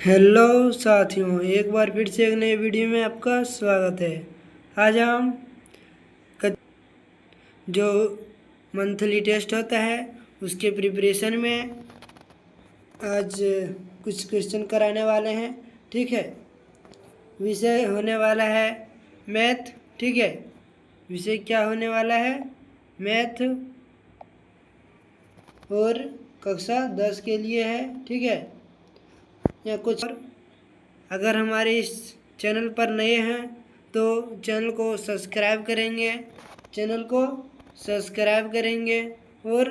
Hello साथियों, एक बार फिर से एक नए वीडियो में आपका स्वागत है। आज हम जो मंथली टेस्ट होता है उसके प्रिपरेशन में आज कुछ क्वेश्चन कराने वाले हैं। ठीक है, विषय होने वाला है मैथ। ठीक है, विषय क्या होने वाला है? मैथ, और कक्षा 10 के लिए है। ठीक है, या कुछ और। अगर हमारे इस चैनल पर नए हैं तो चैनल को सब्सक्राइब करेंगे और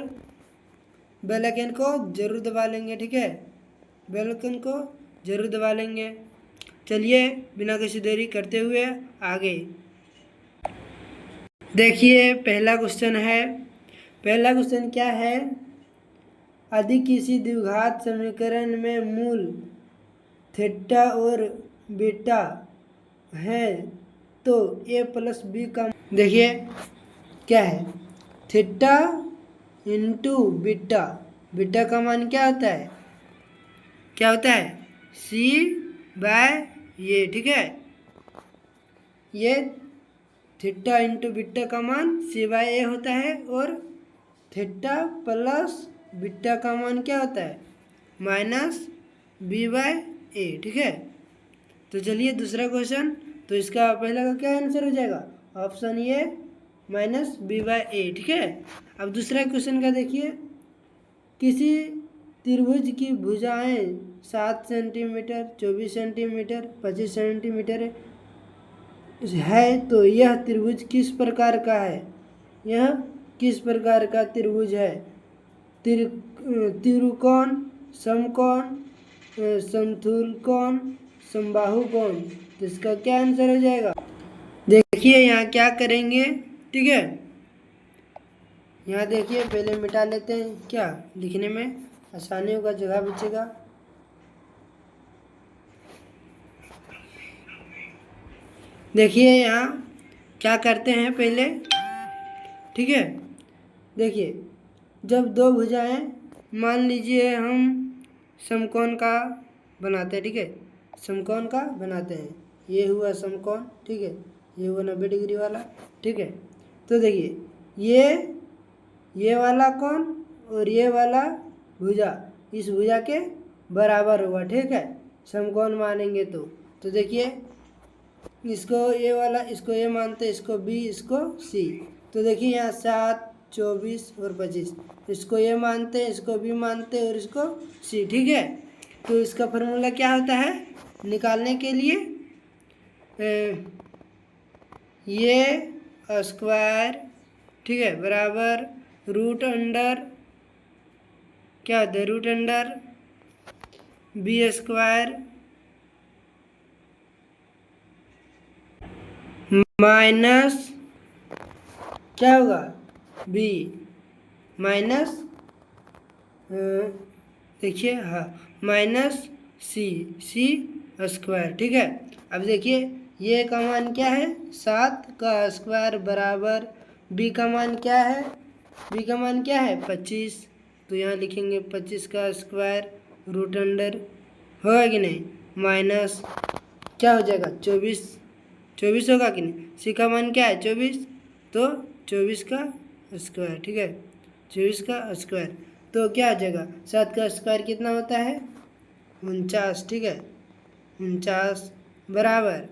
बेल आइकन को ज़रूर दबा लेंगे। ठीक है, बेल आइकन को ज़रूर दबा लेंगे। चलिए बिना किसी देरी करते हुए आगे देखिए, पहला क्वेश्चन क्या है? यदि किसी द्विघात समीकरण में मूल थीटा और बीटा है तो a प्लस बी का, देखिए क्या है, थीटा इंटू बीटा। बीटा का मान क्या होता है? सी बाय ये। ठीक है, ये थीटा इंटू बीटा का मान सी बाय ए होता है और थीटा प्लस बीटा का मान क्या होता है? Minus B by A. ठीक है, तो चलिए दूसरा क्वेश्चन। तो इसका पहला का क्या आंसर हो जाएगा? Option A minus B by A. ठीक है, अब दूसरा क्वेश्चन का देखिए। किसी त्रिभुज की भुजाएं 7 सेंटीमीटर, 24 सेंटीमीटर, 25 सेंटीमीटर है तो यह त्रिभुज किस प्रकार का है? यह किस प्रकार का त्रिभुज है? त्रिकोण, समकोण, समतुल्यकोण, समबाहु कोण। तो इसका क्या आंसर हो जाएगा? देखिए यहाँ क्या करेंगे। ठीक है, यहाँ देखिए, पहले मिटा लेते हैं, क्या लिखने में आसानी होगा, जगह बचेगा। देखिए यहाँ क्या करते हैं पहले। ठीक है, देखिए, जब दो भुजाएं, मान लीजिए हम समकोण का बनाते हैं। ठीक है, समकोण का बनाते हैं, ये हुआ समकोण। ठीक है, ये हुआ 90 डिग्री वाला। ठीक है, तो देखिए ये वाला कोण और ये वाला भुजा इस भुजा के बराबर होगा। ठीक है, समकोण मानेंगे तो देखिए, इसको ये वाला, इसको ये मानते, इसको बी, इसको सी। तो देखिए यहाँ 7, 24 और 25, इसको ये मानते, इसको बी मानते और इसको सी। ठीक है, तो इसका फॉर्मूला क्या होता है निकालने के लिए? ये स्क्वायर, ठीक है, बराबर रूट अंडर, क्या होता है, root under B square minus, क्या होगा, बी माइनस, देखिए, हाँ, माइनस सी स्क्वायर। ठीक है, अब देखिए ये का मान क्या है? 7 का स्क्वायर बराबर बी का मान क्या है? 25। तो यहाँ लिखेंगे 25 का स्क्वायर रूट अंडर, होगा कि नहीं, माइनस, क्या हो जाएगा, 24 होगा कि नहीं। सी का मान क्या है? 24, तो 24 का स्क्वायर। ठीक है, 24 का स्क्वायर, तो क्या आ जाएगा, 7 का स्क्वायर कितना होता है? 49। ठीक है, 49 बराबर,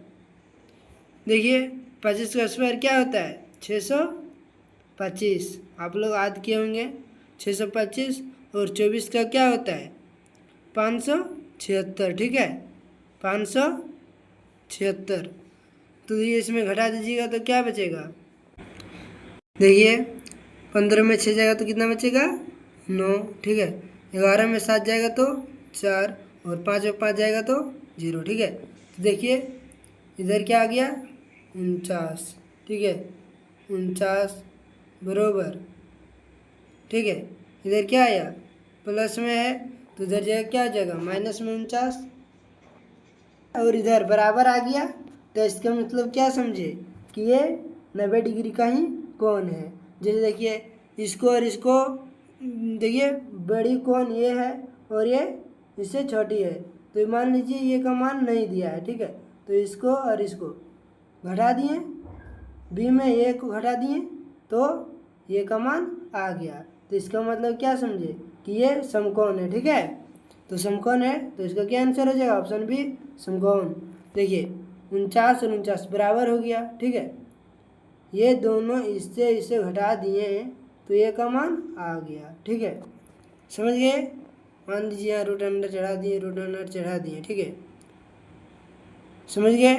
देखिए 25 का स्क्वायर क्या होता है? 625। आप लोग याद किए होंगे, 625, और 24 का क्या होता है? 576। ठीक है, 576, तो ये इसमें घटा दीजिएगा तो क्या बचेगा? देखिए 15 में 6 जाएगा तो कितना बचेगा? 9। ठीक है, 11 में 7 जाएगा तो 4, और 5 में 5 जाएगा तो 0। ठीक है, तो देखिए इधर क्या आ गया? 49। ठीक है, 49 बरोबर, ठीक है, इधर क्या आया? प्लस में है तो इधर जाएगा, क्या आ जाएगा? माइनस में 49, और इधर बराबर आ गया। तो इसका मतलब क्या समझे कि ये 90 डिग्री का ही कोण है। जैसे देखिए इसको और इसको, देखिए बड़ी कोण ये है और ये इससे छोटी है, तो मान लीजिए ये का मान नहीं दिया है, ठीक है, तो इसको और इसको घटा दिए, बी में ए को घटा दिए तो ये का मान आ गया। तो इसका मतलब क्या समझे कि ये समकोण है, ठीक है। तो समकोण है तो इसका क्या आंसर हो जाएगा, ऑप्शन बी समकोण। देखिए 49 और 49 बराबर हो गया, ठीक है, ये दोनों इससे इसे घटा दिए हैं तो ये का मान आ गया, ठीक है, समझ गए। मान लीजिए यहाँ रूट अंडर चढ़ा दिए, रूट अंडर चढ़ा दिए, ठीक है, समझ गए।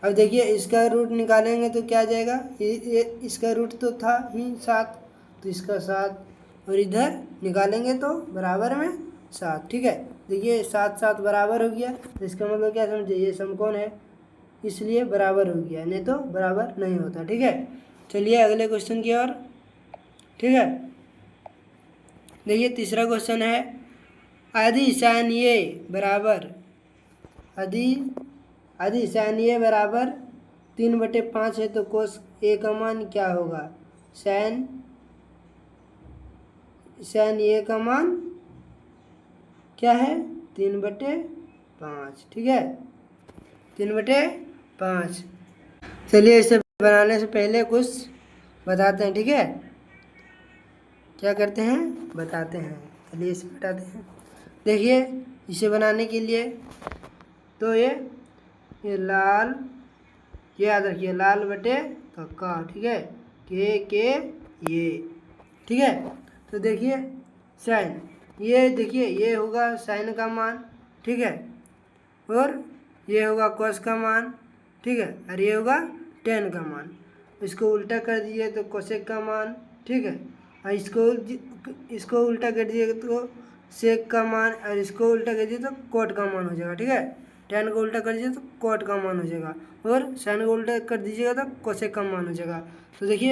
अब देखिए इसका रूट निकालेंगे तो क्या आ जाएगा, ये इसका रूट तो था ही 7, तो इसका 7 और इधर निकालेंगे तो बराबर में 7, ठीक है। देखिए 7 7 बराबर हो गया, तो इसका मतलब क्या समझे, ये समकोण है इसलिए बराबर हो गया, नहीं तो बराबर नहीं होता, ठीक है। चलिए अगले क्वेश्चन की ओर, ठीक है। देखिए तीसरा क्वेश्चन है, आदि साइन ये बराबर आदि साइन ये बराबर 3/5 है तो कोस ए का मान क्या होगा। साइन ए का मान क्या है, 3/5, ठीक है, 3/5। चलिए इसे बनाने से पहले कुछ बताते हैं, ठीक है, क्या करते हैं बताते हैं। चलिए इसे बताते हैं। देखिए इसे बनाने के लिए तो ये लाल, ये याद रखिए लाल बटे कक्का, ठीक है, के ये, ठीक है। तो देखिए साइन, ये देखिए ये होगा साइन का मान, ठीक है, और ये होगा कॉस का मान, ठीक है, और ये होगा टेन का मान। इसको उल्टा कर दिए तो कोसेक का मान, ठीक है, और इसको उल्टा कर दिए तो सेक का मान, और इसको उल्टा कर दिए तो कोट का मान हो जाएगा, ठीक है। टेन को उल्टा कर दीजिए तो कोट का मान हो जाएगा, और साइन को उल्टा कर दीजिएगा तो कोसेक का मान हो जाएगा। तो देखिए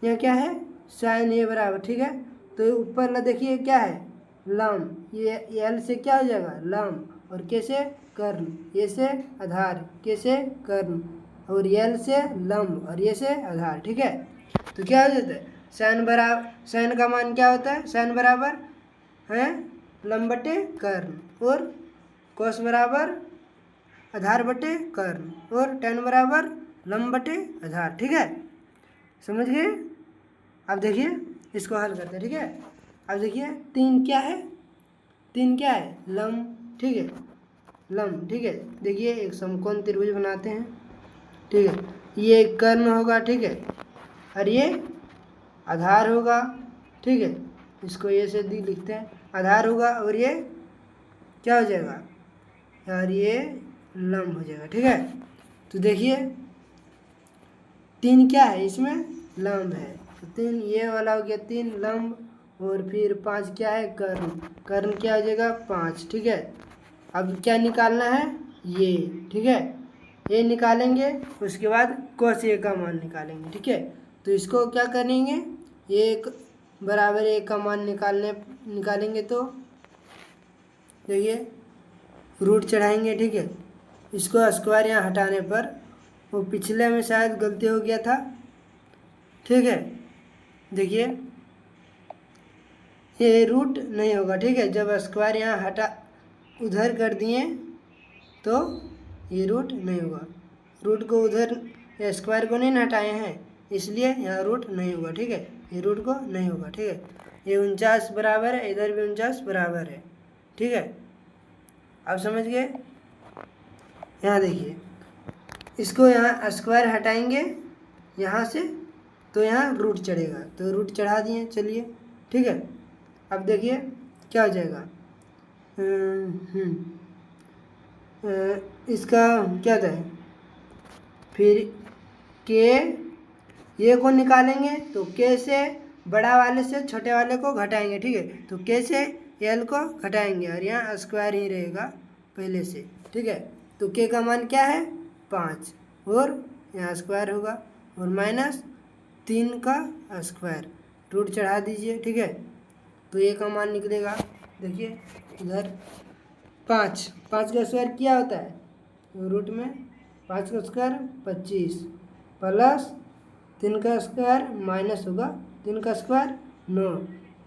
यहाँ क्या है, साइन ए बराबर, ठीक है, तो ऊपर वाला देखिए क्या है लंब, ये एल से क्या हो जाएगा लंब, और के से कर्ण, ये से आधार, के से कर्ण, और एल से लंब और ये से आधार, ठीक है। तो क्या हो जाता है साइन का मान क्या होता है, साइन बराबर है लंब बटे कर्ण, और कोस बराबर आधार बटे कर्ण, और टेन बराबर लंब बटे आधार, ठीक है, समझ गए। अब देखिए इसको हल करते हैं, ठीक है। अब देखिए 3 क्या है, 3 क्या है लंब, ठीक है, लंब, ठीक है। देखिए एक समकोण त्रिभुज बनाते हैं, ठीक है, ये कर्ण होगा, ठीक है, और ये आधार होगा, ठीक है, इसको ये से लिखते हैं आधार होगा, और ये क्या हो जाएगा यार, ये लंब हो जाएगा, ठीक है। तो देखिए 3 क्या है, इसमें लंब है, तो 3 ये वाला हो गया 3 लंब, और फिर 5 क्या है कर्ण, कर्ण क्या हो जाएगा 5, ठीक है। अब क्या निकालना है ये, ठीक है, ये निकालेंगे, उसके बाद कोस ए का मान निकालेंगे, ठीक है। तो इसको क्या करेंगे, एक बराबर ए का मान निकालेंगे तो देखिए रूट चढ़ाएंगे, ठीक है, इसको स्क्वायर यहाँ हटाने पर, वो पिछले में शायद गलती हो गया था, ठीक है। देखिए ये रूट नहीं होगा, ठीक है, जब स्क्वायर यहाँ हटा उधर कर दिए तो ये रूट नहीं होगा, रूट को उधर स्क्वायर को नहीं हटाए हैं इसलिए यहाँ रूट नहीं होगा, ठीक है, ये रूट को नहीं होगा, ठीक है। ये 49 बराबर है, इधर भी 49 बराबर है, ठीक है, आप समझ गए। यहाँ देखिए इसको यहाँ स्क्वायर हटाएंगे यहाँ से तो यहाँ रूट चढ़ेगा, तो रूट चढ़ा दिए, चलिए ठीक है। अब देखिए क्या हो जाएगा, इसका क्या था, फिर के ये को निकालेंगे तो के से बड़ा वाले से छोटे वाले को घटाएंगे, ठीक है, तो के से एल को घटाएंगे और यहाँ स्क्वायर ही रहेगा पहले से, ठीक है। तो के का मान क्या है 5 और यहाँ स्क्वायर होगा और -3 का स्क्वायर, रूट चढ़ा दीजिए, ठीक है, तो ये का मान निकलेगा। देखिए इधर 5 का स्क्वायर क्या होता है रूट में, 5 का स्क्वायर 25 प्लस 3 का स्क्वायर माइनस होगा 3 का स्क्वायर 9,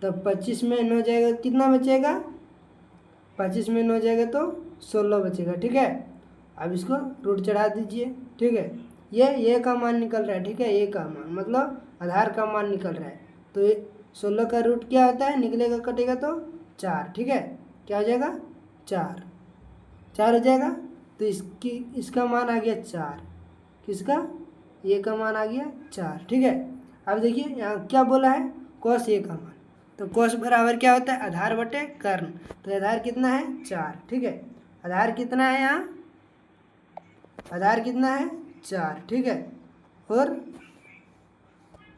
तब 25 में 9 जाएगा कितना बचेगा 25 में 9 जाएगा तो 16 बचेगा, ठीक है। अब इसको रूट चढ़ा दीजिए, ठीक है। ये का मान निकल रहा है, ठीक है, ये का मान मतलब आधार का मान निकल रहा है। तो 16 का रूट क्या होता है, निकलेगा कटेगा तो 4, ठीक है। क्या हो जाएगा 4 हो जाएगा। तो इसका मान आ गया 4, किसका, ये का मान आ गया 4, ठीक है। अब देखिए यहाँ क्या बोला है, cos ए का मान। तो cos बराबर क्या होता है, आधार बटे कर्ण। तो आधार कितना है 4, ठीक है। आधार कितना है यहाँ, आधार कितना है 4, ठीक है। और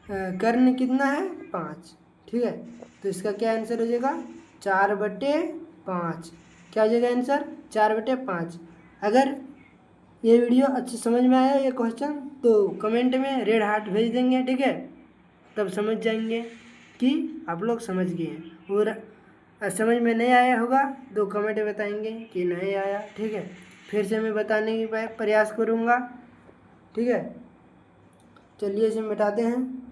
कर्ण कितना है 5, ठीक है। तो इसका क्या आंसर हो जाएगा 4/5। क्या हो जाएगा आंसर 4/5। अगर ये वीडियो अच्छी समझ में आया ये क्वेश्चन तो कमेंट में रेड हार्ट भेज देंगे, ठीक है। तब समझ जाएंगे कि आप लोग समझ गए हैं। और समझ में नहीं आया होगा तो कमेंट में बताएंगे कि नहीं आया, ठीक है। फिर से मैं बताने की प्रयास करूँगा, ठीक है। चलिए इसे मिटाते हैं।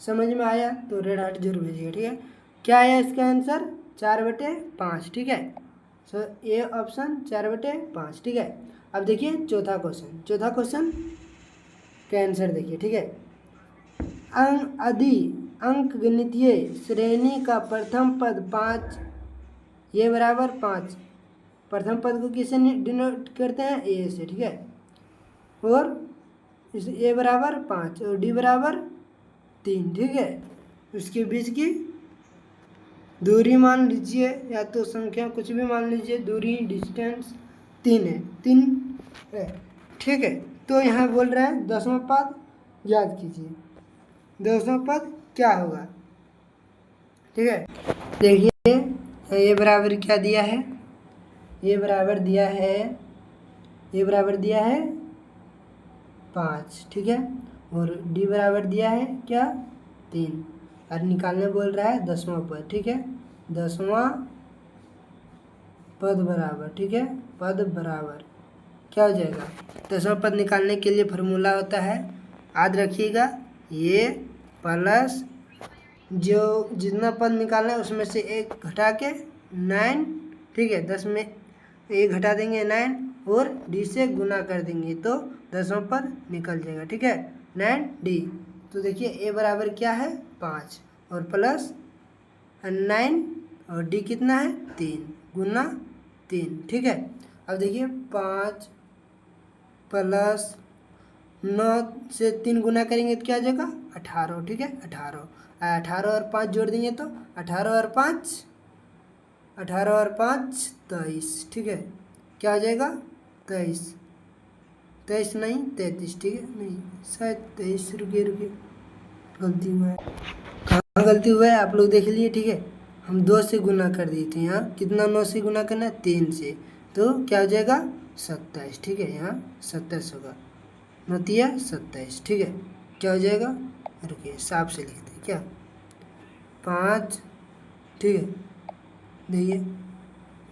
समझ में आया तो रेड हार्ट जरूर भेजिएगा, ठीक है। क्या है इसका आंसर 4/5, ठीक है। सो ये ऑप्शन 4/5, ठीक है। अब देखिए चौथा क्वेश्चन का आंसर देखिए, ठीक है। अंक गणितीय श्रेणी का प्रथम पद 5, ये बराबर 5। प्रथम पद को किससे डिनोट करते हैं, ए से, ठीक है। और इस ए बराबर 5 और डी बराबर 3, ठीक है। उसके बीच की दूरी मान लीजिए या तो संख्या कुछ भी मान लीजिए, दूरी डिस्टेंस 3 है, 3 है, ठीक है। तो यहाँ बोल रहा है 10वां पद याद कीजिए, 10वां पद क्या होगा, ठीक है। देखिए ये बराबर क्या दिया है, ये बराबर दिया है 5, ठीक है। और डी बराबर दिया है क्या 3, और निकालने बोल रहा है 10वां पद, ठीक है। 10वां पद बराबर, ठीक है, पद बराबर क्या हो जाएगा, 10वां पद निकालने के लिए फार्मूला होता है, याद रखिएगा, ये प्लस जो जितना पद निकालना है उसमें से 1 घटा के 9, ठीक है। 10 में 1 घटा देंगे 9 और डी से गुना कर देंगे तो 10वां पद निकल जाएगा, ठीक है, 9D। तो देखिए ए बराबर क्या है 5 और प्लस 9 और डी कितना है 3 गुना 3, ठीक है। अब देखिए 5 प्लस 9 से 3 गुना करेंगे तो क्या आ जाएगा 18, ठीक है। 18 और 5 जोड़ देंगे तो 18 और 5 23, ठीक है। क्या आ जाएगा 23 नहीं 33, ठीक है, नहीं शायद 23, रुकिए गलती हुआ है, कहाँ गलती हुआ है आप लोग देख लिए, ठीक है। हम 2 से गुना कर दिए थे, यहाँ कितना 9 से गुना करना है 3 से, तो क्या हो जाएगा 27, ठीक है। यहाँ 27 होगा, 9 27, ठीक है। क्या हो जाएगा, रुकिए साफ से लिखते हैं क्या 5, ठीक है। देखिए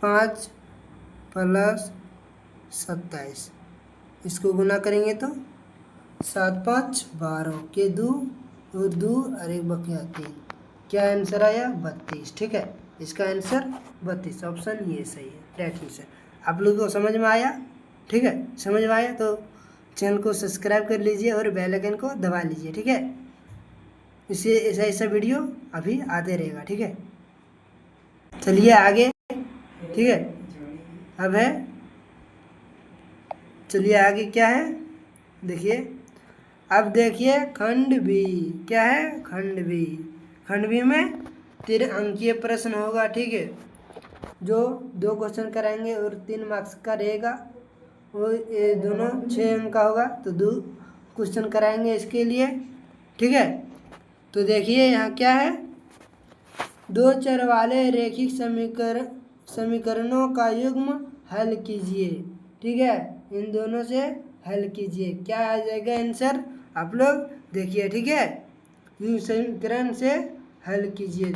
5 प्लस 27, इसको गुना करेंगे तो 7 5 12 के 2 और 2 और 1 बकिया 3, क्या आंसर आया 32, ठीक है। इसका आंसर 32, ऑप्शन ये सही है, राइट आंसर। आप लोगों को समझ में आया, ठीक है। समझ में आया तो चैनल को सब्सक्राइब कर लीजिए और बेल आइकन को दबा लीजिए, ठीक है। इससे ऐसा वीडियो अभी आते रहेगा, ठीक है। चलिए आगे, ठीक है। अब है, चलिए आगे क्या है देखिए। अब देखिए खंड बी, क्या है खंड बी में 3 अंकीय प्रश्न होगा, ठीक है। जो 2 क्वेश्चन कराएंगे और 3 मार्क्स का रहेगा, और ये दोनों 6 अंक का होगा, तो 2 क्वेश्चन कराएंगे इसके लिए, ठीक है। तो देखिए यहाँ क्या है, 2 चर वाले रैखिक समीकरणों का युग्म हल कीजिए, ठीक है। इन दोनों से हल कीजिए, क्या आ जाएगा आंसर, आप लोग देखिए, ठीक है। युग्म समीकरण से हल कीजिए,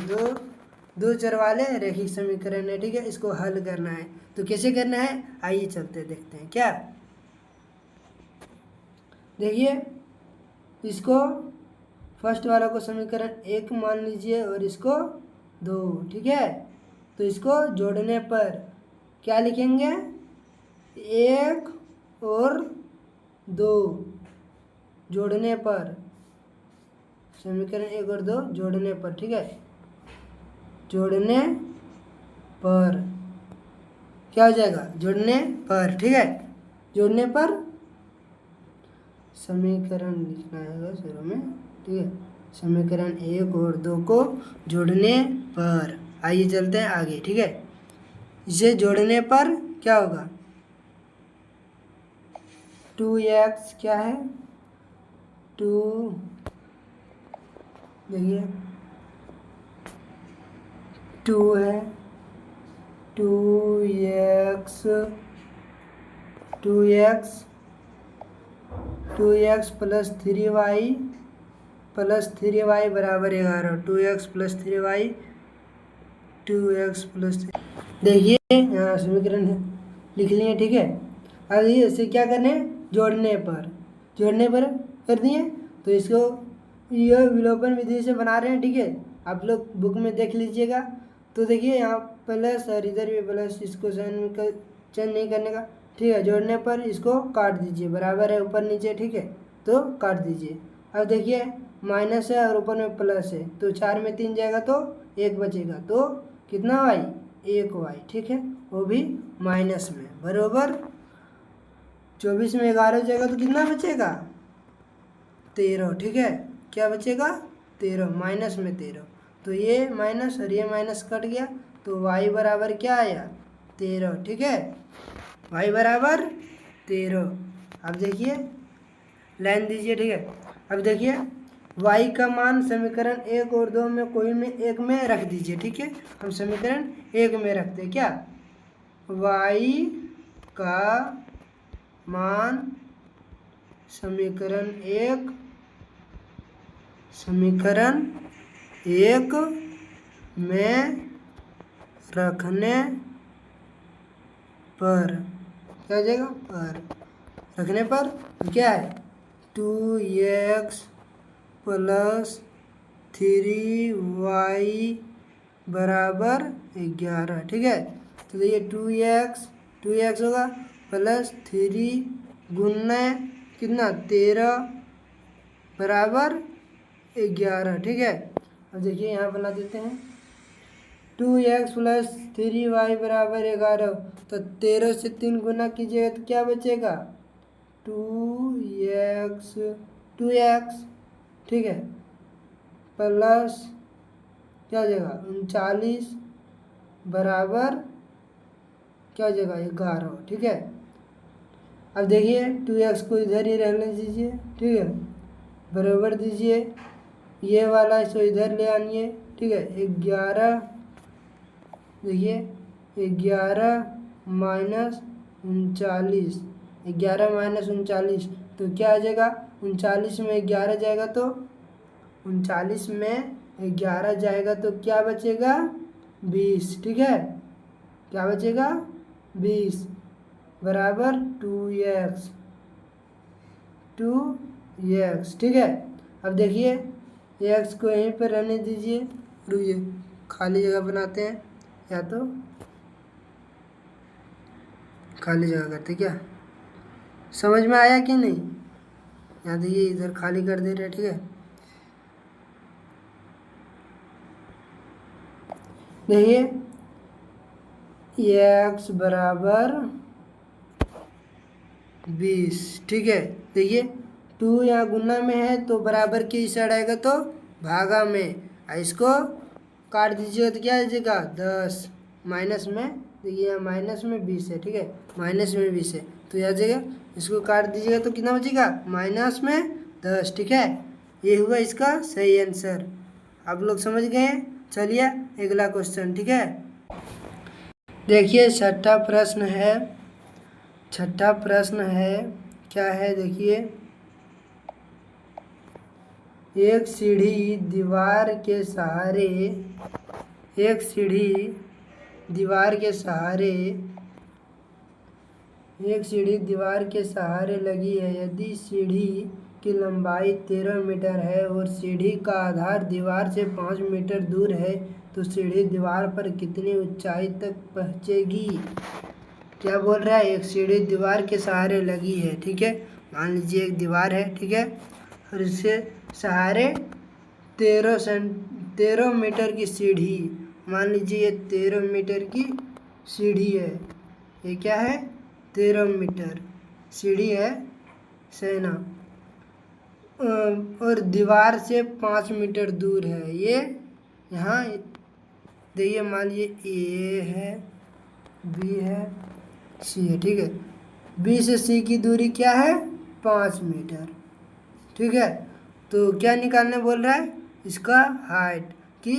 2 चर वाले रैखिक समीकरण है, ठीक है। इसको हल करना है, तो कैसे करना है आइए चलते देखते हैं। क्या देखिए, इसको फर्स्ट वाला को समीकरण 1 मान लीजिए और इसको 2, ठीक है। तो इसको जोड़ने पर क्या लिखेंगे, 1 और 2 जोड़ने पर, समीकरण 1 और 2 जोड़ने पर, ठीक है, जोड़ने पर क्या हो जाएगा, जोड़ने पर, ठीक है, जोड़ने पर समीकरण लिखना है शुरू में, ठीक है, समीकरण 1 और 2 को जोड़ने पर। आइए चलते हैं आगे, ठीक है, इसे जोड़ने पर क्या होगा, 2x क्या है, 2, देखिए 2 है, 2x 2x प्लस 3y बराबर 11, 2x plus 3y, 2x plus, देखिए यहाँ समीकरण लिख लिए, ठीक है। अब ये इसे क्या करने, जोड़ने पर कर दिए, तो इसको यह विलोपन विधि से बना रहे हैं, ठीक है, आप लोग बुक में देख लीजिएगा। तो देखिए यहाँ प्लस और इधर भी प्लस, इसको चयन नहीं करने का, ठीक है, जोड़ने पर इसको काट दीजिए, बराबर है ऊपर नीचे, ठीक है, तो काट दीजिए। अब देखिए माइनस है और ऊपर में प्लस है, तो 4 में 3 जाएगा तो 1 बचेगा, तो कितना y, 1y, ठीक है, वो भी माइनस में, बराबर 24 में 11 जाएगा तो कितना बचेगा, 13, ठीक है, क्या बचेगा, 13, माइनस में 13, तो ये माइनस और ये माइनस कट गया, तो y बराबर क्या आया, 13, ठीक है, y बराबर 13। अब देखिए लाइन दीजिए, ठीक है, अब देखिए y का मान समीकरण 1 और 2 में कोई में एक में रख दीजिए, ठीक है, हम समीकरण 1 में रखते हैं, क्या, y का मान समीकरण 1 में रखने पर क्या हो जाएगा, पर रखने पर क्या है, 2x प्लस 3y बराबर 11, ठीक है, तो ये 2x होगा प्लस 3 गुना कितना, 13 बराबर 11, ठीक है। अब देखिए यहाँ बना देते हैं, 2x प्लस 3y बराबर 11, तो 13 से 3 गुना कीजिएगा तो क्या बचेगा, 2x, ठीक है, प्लस क्या हो जाएगा 39 बराबर क्या हो जाएगा 11, ठीक है। अब देखिए 2x को इधर ही रहने दीजिए, ठीक है, बराबर दीजिए, ये वाला इसको इधर ले आनिए, ठीक है, 11, देखिए 11 माइनस 39, 11 माइनस 39, तो क्या आ जाएगा, 39 में 11 जाएगा तो 39 में 11 जाएगा तो क्या बचेगा, 20, ठीक है, क्या बचेगा, 20 बराबर 2x, ठीक है। अब देखिए x को यहीं पर रहने दीजिए, रुकिए खाली जगह बनाते हैं, या तो खाली जगह करते, क्या समझ में आया कि नहीं, यहाँ देखिए इधर खाली कर दे रहे, ठीक है, देखिए x बराबर 20, ठीक है, देखिए 2 यहाँ गुना में है तो बराबर के इस साइड आएगा तो भागा में, इसको काट दीजिएगा तो क्या आ जाएगा 10, माइनस में, देखिए यहाँ माइनस में 20 है, ठीक है, माइनस में 20 है तो यह आ जाएगा, इसको काट दीजिएगा तो कितना बचेगा, माइनस में 10, ठीक है, ये हुआ इसका सही आंसर। आप लोग समझ गए हैं, चलिए अगला क्वेश्चन, ठीक है, देखिए छठा प्रश्न है, क्या है, देखिए एक सीढ़ी दीवार के सहारे लगी है, यदि सीढ़ी की लंबाई 13 मीटर है और सीढ़ी का आधार दीवार से 5 मीटर दूर है, तो सीढ़ी दीवार पर कितनी ऊंचाई तक पहुंचेगी। क्या बोल रहा है, एक सीढ़ी दीवार के सहारे लगी है, ठीक है। मान लीजिए एक दीवार है, ठीक है, और इसके सहारे 13 मीटर की सीढ़ी, मान लीजिए ये 13 मीटर की सीढ़ी है। ये क्या है, 13 मीटर सीढ़ी है, सही ना। और दीवार से 5 मीटर दूर है ये। यहाँ देखिए, मान लीजिए ए है, बी है, सी है, ठीक है। बी से सी की दूरी क्या है, 5 मीटर, ठीक है। तो क्या निकालने बोल रहा है, इसका हाइट कि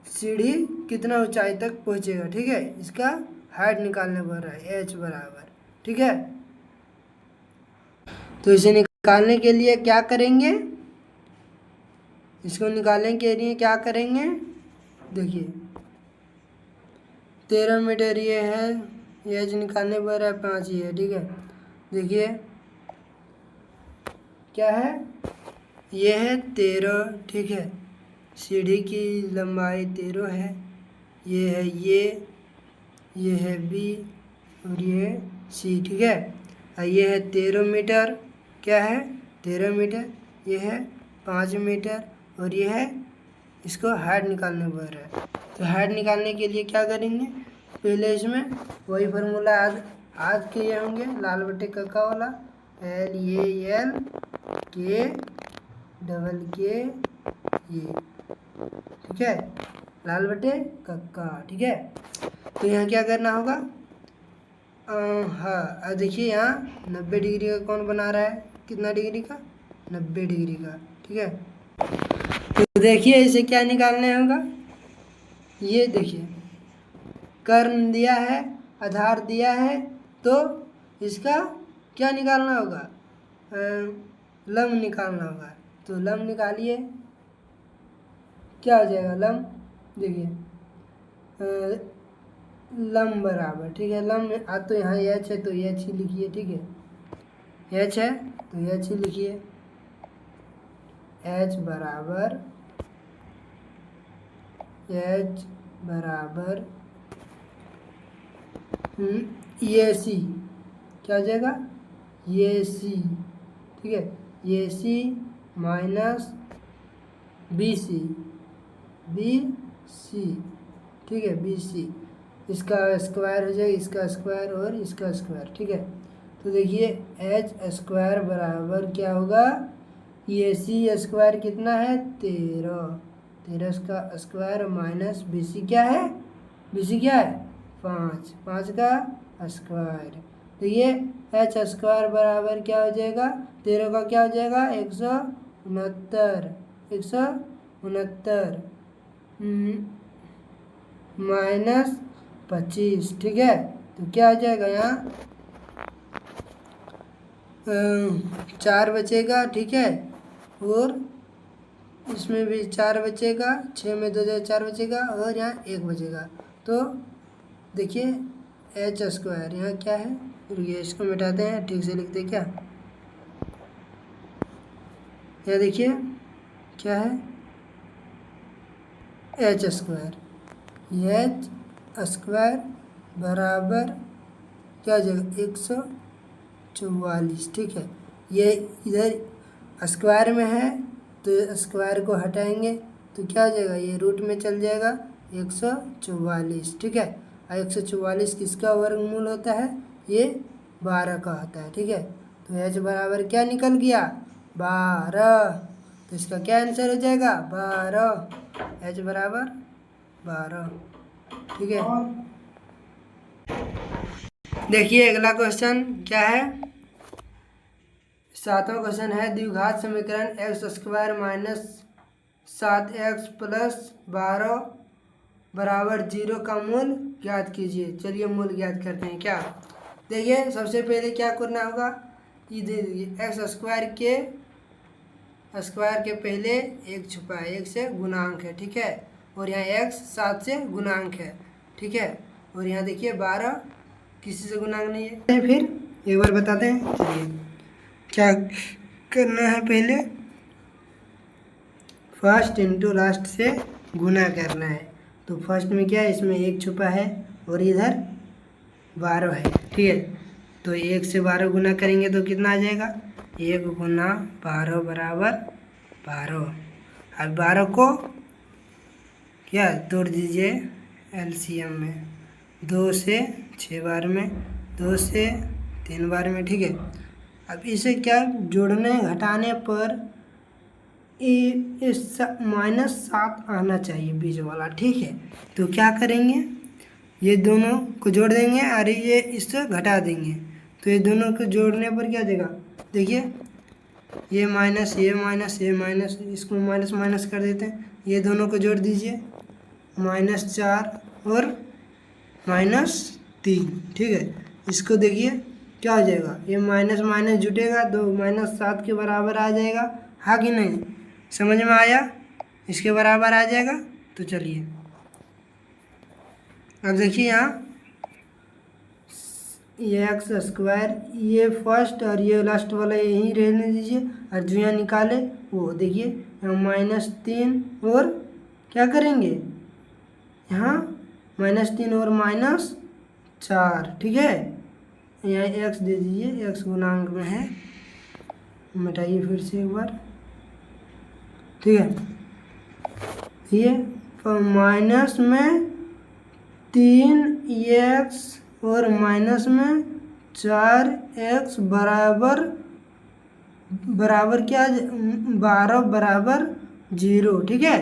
सीढ़ी कितना ऊंचाई तक पहुंचेगा, ठीक है। इसका हाइट निकालने बोल रहा है, एच बराबर, ठीक है। तो इसे निकालने के लिए क्या करेंगे, इसको निकालने के लिए क्या करेंगे, देखिए 13 मीटर ये है, एच निकालने बोल रहा है 5 ये है, ठीक है। देखिए क्या है, ये है 13, ठीक है। सीढ़ी की लंबाई 13 है, ये है ये है बी और ये सी, ठीक है। और ये है 13 मीटर, क्या है 13 मीटर, ये है 5 मीटर और ये है, इसको हाइट निकालने बोल रहा है। तो हाइट निकालने के लिए क्या करेंगे, पहले इसमें वही फार्मूला आज किए होंगे, लाल बटे कक्का वाला, LAL के डबल के ये, ठीक है, लाल बटे कक्का, ठीक है। तो यहाँ क्या करना होगा, हाँ देखिए यहाँ 90 डिग्री का कौन बना रहा है, कितना डिग्री का, 90 डिग्री का, ठीक है। तो देखिए इसे क्या निकालना होगा, ये देखिए कर्ण दिया है, आधार दिया है, तो इसका क्या निकालना होगा, लंब निकालना होगा। तो लंब निकालिए, क्या हो जाएगा लंब, देखिए लंब बराबर, ठीक है। लंब तो यहाँ एच है तो एच ही लिखिए, ठीक है, एच है तो एच ही लिखिए, एच बराबर ये सी, क्या हो जाएगा, ये सी, ठीक है, ये सी माइनस बी सी, ठीक है, बी सी, इसका स्क्वायर हो जाएगा, इसका स्क्वायर और इसका स्क्वायर, ठीक है। तो देखिए एच स्क्वायर बराबर क्या होगा, ये सी स्क्वायर कितना है 13 का स्क्वायर माइनस बी सी क्या है, बी सी क्या है 5 का स्क्वायर। तो ये एच स्क्वायर बराबर क्या हो जाएगा, 13 का क्या हो जाएगा 169 माइनस 25, ठीक है। तो क्या हो जाएगा यहाँ 4 बचेगा, ठीक है, और इसमें भी 4 बचेगा, 6 में 2 जाए 4 बचेगा और यहाँ 1 बचेगा। तो देखिए एच स्क्वायर यहाँ क्या है, ये इसको मिटाते हैं, ठीक से लिखते क्या, यह देखिए क्या है एच स्क्वायर बराबर क्या हो जाएगा 144, ठीक है। ये इधर स्क्वायर में है तो स्क्वायर को हटाएंगे तो क्या हो जाएगा, ये रूट में चल जाएगा 144, ठीक है। और 144 किसका वर्गमूल होता है, ये 12 का होता है, ठीक है। तो एच बराबर क्या निकल गया 12, तो इसका क्या आंसर हो जाएगा 12, एच बराबर 12, ठीक है। देखिए अगला क्वेश्चन क्या है, 7वां क्वेश्चन है, द्विघात समीकरण x square minus 7x plus 12 बराबर 0 का मूल ज्ञात कीजिए। चलिए मूल ज्ञात करते हैं। क्या देखिए सबसे पहले क्या करना होगा, इधर एक्स स्क्वायर के पहले एक छुपा है, एक से गुणांक है, ठीक है, और यहाँ x 7 से गुणांक है, ठीक है, और यहाँ देखिए 12 किसी से गुणांक नहीं है। फिर एक बार बताते हैं, चलिए क्या करना है, पहले फर्स्ट इंटू लास्ट से गुना करना है। तो फर्स्ट में क्या है, इसमें एक छुपा है और इधर 12 है, ठीक है। तो 1 से 12 गुना करेंगे तो कितना आ जाएगा, 1 गुना 12 बराबर 12। अब 12 को क्या तोड़ दीजिए एलसीएम में, 2 से 6 बार में, 2 से 3 बार में, ठीक है। अब इसे क्या जोड़ने घटाने पर इस -7 आना चाहिए बीच वाला, ठीक है। तो क्या करेंगे, ये दोनों को जोड़ देंगे और ये इससे घटा देंगे, तो ये दोनों को जोड़ने पर क्या देगा, देखिए ये माइनस ये माइनस ये माइनस, इसको माइनस माइनस कर देते हैं, ये दोनों को जोड़ दीजिए, -4 और -3, ठीक है। इसको देखिए क्या हो जाएगा, ये माइनस माइनस जुटेगा तो -7 के बराबर आ जाएगा, हाँ कि नहीं, समझ में आया, इसके बराबर आ जाएगा। तो चलिए अब देखिए यहाँ ये x², ये फर्स्ट और ये लास्ट वाला यहीं रहने दीजिए, और जो यहाँ निकाले वो देखिए यहाँ -3 और क्या करेंगे, यहाँ -3 और -4, ठीक है। यहाँ x दे दीजिए, x गुणांक में है, मिटाइए फिर से एक बार, ठीक है। ये माइनस में 3x और माइनस में 4x बराबर क्या, 12 बराबर 0, ठीक है।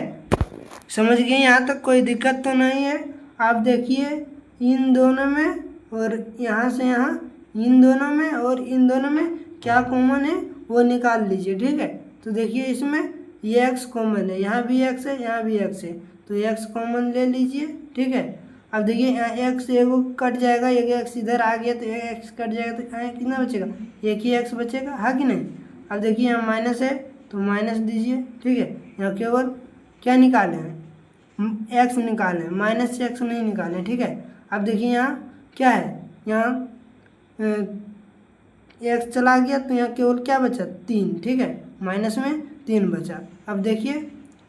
समझ गए, यहाँ तक कोई दिक्कत तो नहीं है। आप देखिए इन दोनों में और यहाँ से यहाँ, इन दोनों में और इन दोनों में क्या कॉमन है वो निकाल लीजिए, ठीक है। तो देखिए इसमें ये x कॉमन है, यहाँ भी x है, यहाँ भी x है, तो x कॉमन ले लीजिए, ठीक है। अब देखिए यहाँ x एगो कट जाएगा, एक x इधर आ गया तो एक x कट जाएगा, तो यहाँ कितना बचेगा, एक ही x बचेगा, हाँ कि नहीं। अब देखिए यहाँ माइनस है तो माइनस दीजिए, ठीक है। यहाँ केवल क्या निकाले हैं, x निकाले हैं, माइनस से x नहीं निकाले, ठीक है। अब देखिए यहाँ क्या है, यहाँ x चला गया तो यहाँ केवल क्या बचा, 3, ठीक है, माइनस में 3 बचा। अब देखिए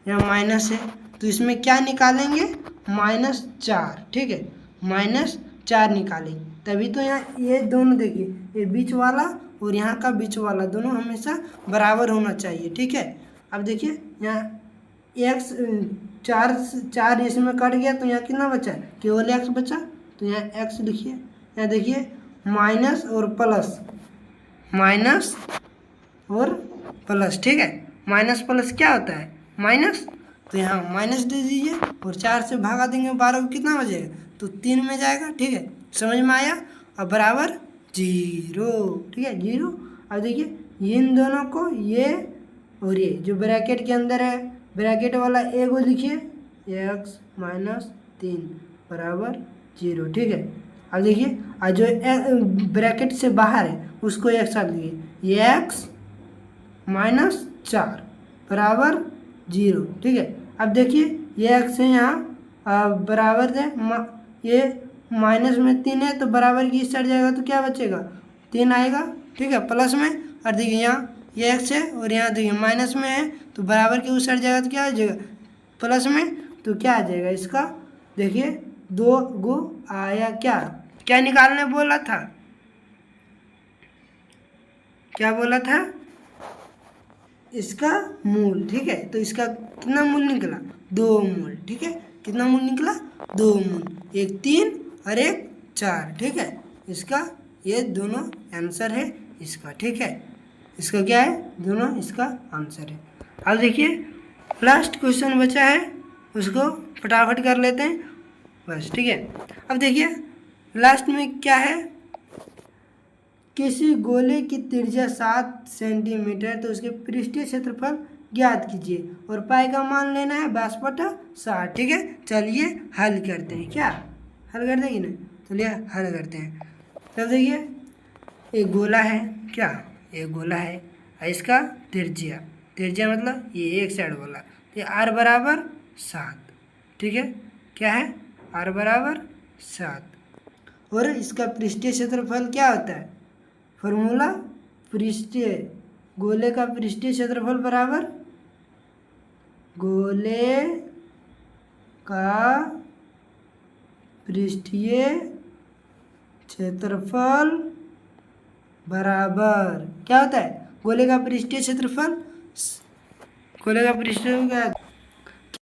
यहाँ माइनस है तो इसमें क्या निकालेंगे, -4, ठीक है, -4 निकालेंगे, तभी तो यहाँ ये दोनों देखिए, ये बीच वाला और यहाँ का बीच वाला दोनों हमेशा बराबर होना चाहिए, ठीक है। अब देखिए यहाँ x 4 इसमें कट गया तो यहाँ कितना बचा, केवल x बचा, तो यहाँ x लिखिए। यहाँ देखिए माइनस और प्लस, माइनस और प्लस, ठीक है। माइनस प्लस क्या होता है, माइनस, तो यहाँ माइनस दे दीजिए और 4 से भागा देंगे 12 को, कितना बचेगा, तो 3 में जाएगा, ठीक है। समझ में आया, अब बराबर 0, ठीक है, 0। अब देखिए इन दोनों को, ये और ये जो ब्रैकेट के अंदर है, ब्रैकेट वाला एगो लिखिए, x -3 बराबर 0, ठीक है। अब देखिए और जो ब्रैकेट से बाहर है उसको एक साथ लिखिए, x -4 बराबर 0, ठीक है। अब देखिए ये x है यहाँ बराबर है, ये माइनस में 3 है तो बराबर की इस साइड जाएगा तो क्या बचेगा, 3 आएगा, ठीक है, प्लस में। और देखिए यहाँ ये x है और यहाँ देखिए माइनस में है तो बराबर के उस साइड जाएगा तो क्या आ जाएगा, प्लस में, तो क्या आ जाएगा इसका, देखिए 2 गो आया, क्या क्या निकालने बोला था, क्या बोला था, इसका मूल, ठीक है। तो इसका कितना मूल निकला, 2 मूल, ठीक है। कितना मूल निकला, 2 मूल, एक 3 और एक 4, ठीक है। इसका ये दोनों आंसर है इसका, ठीक है। इसका क्या है, दोनों इसका आंसर है। अब देखिए लास्ट क्वेश्चन बचा है, उसको फटाफट कर लेते हैं बस, ठीक है। अब देखिए लास्ट में क्या है, किसी गोले की त्रिज्या 7 सेंटीमीटर तो उसके पृष्ठीय क्षेत्रफल ज्ञात कीजिए और पाई का मान लेना है 22/60, ठीक है। चलिए हल करते हैं, क्या हल कर देंगे ना, चलिए हल करते हैं। तब देखिए एक गोला है, क्या एक गोला है और इसका त्रिज्या, त्रिज्या मतलब ये एक साइड वाला, तो r बराबर 7, ठीक है, क्या है, r बराबर 7, और इसका पृष्ठीय क्षेत्रफल क्या होता है, फॉर्मूला पृष्ठीय, गोले का पृष्ठीय क्षेत्रफल बराबर गोले का पृष्ठीय क्षेत्रफल बराबर क्या होता है, गोले का पृष्ठीय क्षेत्रफल, गोले का पृष्ठीय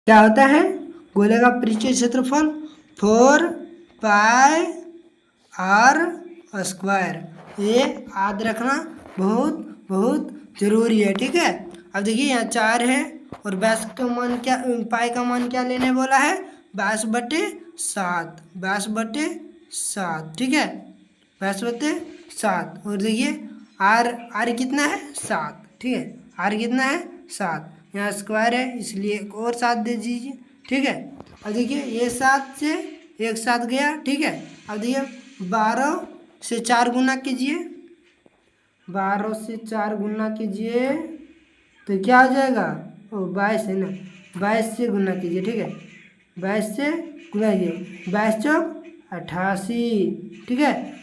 क्या होता है, गोले का पृष्ठीय क्षेत्रफल 4πr²। ये याद रखना बहुत बहुत जरूरी है, ठीक है। अब देखिए यहाँ 4 है और व्यास का मान क्या, पाई का मान क्या लेने बोला है, 22/7, 22/7, ठीक है, 22/7। और देखिए आर कितना है 7, ठीक है, आर कितना है 7, यहाँ स्क्वायर है इसलिए एक और 7 दे दीजिए, ठीक है। अब देखिए ये 7 से एक 7 गया, ठीक है। अब देखिए 12 से 4 गुना कीजिए, 12 से 4 गुना कीजिए तो क्या हो जाएगा, ओ 22 है ना, 22 से गुना कीजिए, ठीक है, 22 से गुना कीजिए, 22×4 88, ठीक है।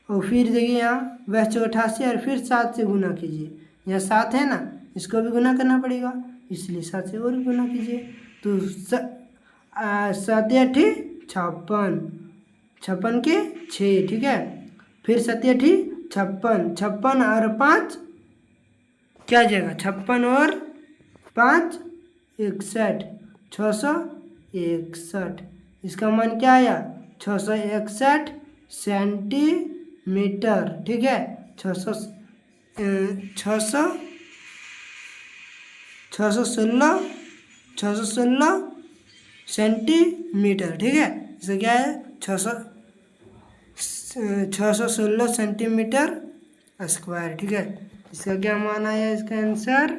और फिर देखिए यहाँ 22×4 88 और फिर 7 से गुना कीजिए, यहाँ 7 है ना, इसको भी गुना करना पड़ेगा इसलिए 7 से और भी गुना कीजिए, तो 7 × 8 56, 56 के 6, ठीक है। फिर 7 × 8 56, 56 और 5 क्या हो जाएगा, 56 और 5 61, 661, इसका मान क्या आया 661 सेंटीमीटर, ठीक है। 616 सेंटीमीटर, ठीक है। इसका क्या है 616 सेंटीमीटर स्क्वायर, ठीक है। इसका क्या मान आया, इसका आंसर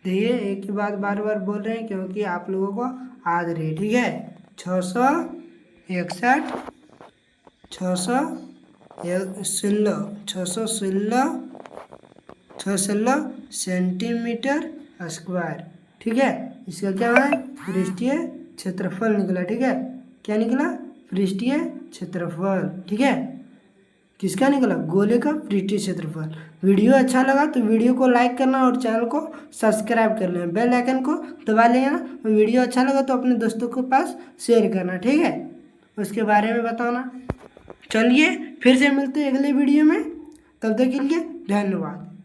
देखिए, एक ही बात बार बार बोल रहे हैं क्योंकि आप लोगों को याद रहे, ठीक है। 616 सेंटीमीटर स्क्वायर, ठीक है। इसका क्या है पृष्ठीय क्षेत्रफल निकला, ठीक है। क्या निकला, पृष्ठीय क्षेत्रफल, ठीक है। किसका निकला, गोले का पृष्ठीय क्षेत्रफल। वीडियो अच्छा लगा तो वीडियो को लाइक करना और चैनल को सब्सक्राइब कर लेना, बेल आइकन को दबा लेना। वीडियो अच्छा लगा तो अपने दोस्तों के पास शेयर करना, ठीक है, उसके बारे में बताना। चलिए फिर से मिलते हैं अगले वीडियो में, तब तक के लिए धन्यवाद।